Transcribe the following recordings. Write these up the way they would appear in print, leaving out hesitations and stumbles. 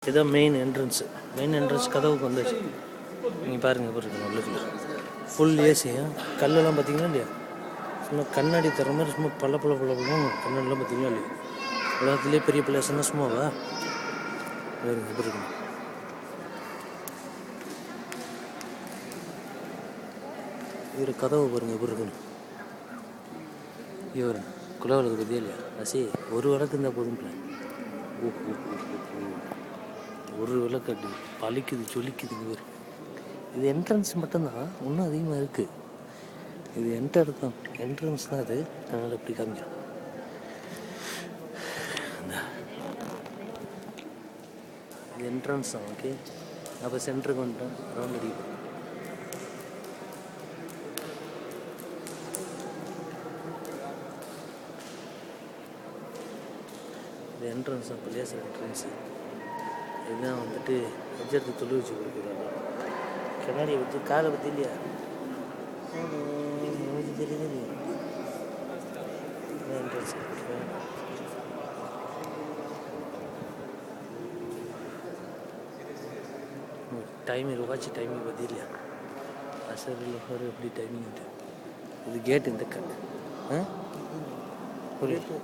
இதுதான் main entrance கதவுக்கு வந்துச்சு. நீங்கள் பாருங்கள் எப்படி இருக்கு உள்ளுக்குள்ள ஃபுல் ஏசியும் கல்லெல்லாம் பார்த்தீங்கன்னா இல்லையா, சும்மா கண்ணாடி தர மாதிரி சும்மா பல கண்ணாடிலாம் பார்த்தீங்கன்னா இல்லையா, உலகத்துலேயே பெரிய பிளேஸ்னா சும்மாவா பாருங்க எப்படி இருக்கணும். இவர் கதவு பாருங்க எப்படி இருக்கணும். இவர் குலவலுக்கு பற்றியே இல்லையா அசி ஒரு விளக்கு இருந்தால் போதும். ஒரு விளக்கு அப்படி பழிக்குது சொல்லிக்குதுங்க இவர். இது என்ட்ரன்ஸ் மட்டும்தான், இன்னும் அதிகமாக இருக்குது. இது என்ட்ரன்ஸ் தான் அது, அதனால் எப்படி காமிக்கிறோம். இது என்ட்ரன்ஸ் தான். ஓகே, அப்போ சென்டருக்கு வந்துட்டோம். ரவுண்ட் அடிக்கும். இது என்ட்ரன்ஸ் தான், பிளேஸ் என்ட்ரன்ஸு. இதுதான் வந்துட்டு வஜ்ரத்தை தொழில் வச்சு கொடுக்குறாங்க. கண்ணாடியை வச்சு காலை பற்றி இல்லையா தெரியுது இல்லையா என்ட்ரன்ஸ். டைமிங் வாட்ச் டைமிங் பற்றி இல்லையா அசரில் ஒரு எப்படி டைமிங். இது கேட்டு இந்த புரியுது.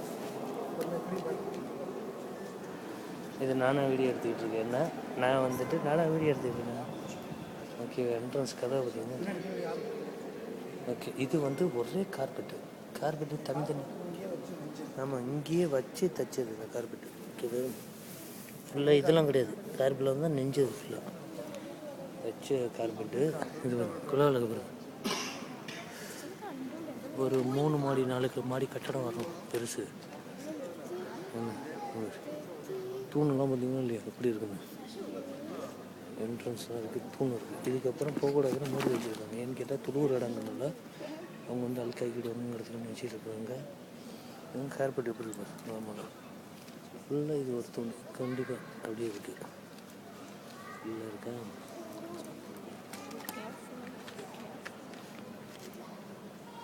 இது நானாக வீடியோ எடுத்துக்கிட்டு இருக்கேன். நான் வந்துட்டு வீடியோ எடுத்துக்கிட்டு இருக்கேன். ஓகே, என்ட்ரன்ஸ் கதவை பார்த்தீங்கன்னா ஓகே. இது வந்து ஒரே கார்பெட்டு தனித்தனி. ஆமாம், இங்கேயே வச்சு தைச்சது இந்த கார்பெட்டு. ஓகே, ஃபுல்லாக இதெல்லாம் கிடையாது. கார்பெட்டில் வந்து நெஞ்சது ஃபுல்லாக வச்ச கார்பெட்டு. இது குலாவில் பிறகு ஒரு 3 மாடி 4 மாடி கட்டடம் வரணும் பெருசு. தூணுலாம் பார்த்தீங்கன்னா இல்லையா எப்படி இருக்குன்னு. என்ட்ரன்ஸ்லாம் இருக்குது, தூண் இருக்குது. இதுக்கப்புறம் போகக்கூடாதுன்னு மூடி வச்சுருக்காங்க. ஏன்னு கேட்டால் துளூர் இடங்கள்னால அவங்க வந்து அழுக்காக்கிடுவாங்க இடத்துல வச்சுட்டு இருக்காங்க. கார்பெட் எப்படி இருக்கும் நார்மலாக ஃபுல்லாக. இது ஒரு தூண் கண்டிப்பாக அப்படியே இருக்குது. ஃபுல்லாக இருக்கா.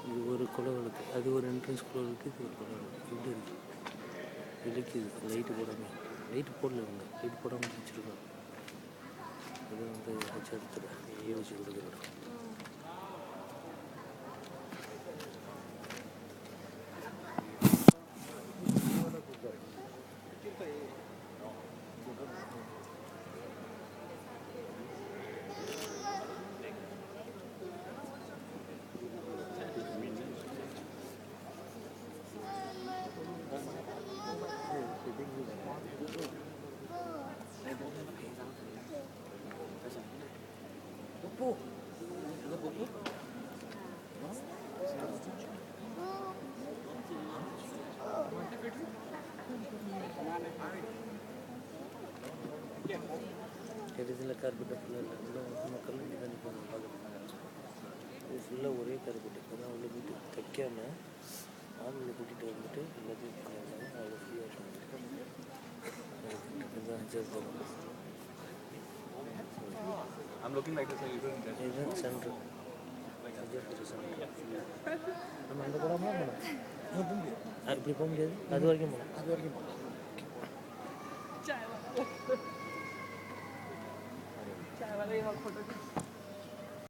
இது ஒரு குளவலுக்கு, அது ஒரு என்ட்ரன்ஸ் குளவலுக்கு, இது ஒரு குளவலுக்கு. எப்படி இருக்குது இலக்கிது. லைட்டு போடாமல், லைட்டு போடல இவங்க, லைட் போடாமல் வச்சுருக்காங்க. இது வந்து வச்சத்தில் வச்சு கொடுக்குறோம். இதில் கார்பெட்டு ஃபுல்லாக இல்லை. உள்ள மக்கள் இங்கே தான் நிற்பாங்க பார்க்குறதுனால. இது ஃபுல்லாக ஒரே கார்பெட்டு. அதான் உள்ள போய்ட்டு தைக்காமல் ஆளுங்களை கூட்டிகிட்டு வந்துட்டு எல்லாத்தையும் பண்ணியிருந்தாங்க. அவ்வளோ ஃப்ரீயாக இதுதான் இதுதான் சென்ட்ரு. நம்ம அந்த படம்லாம் போனோம். இப்படி போக முடியாது. அது வரைக்கும் போகலாம். चाय वाला फोटो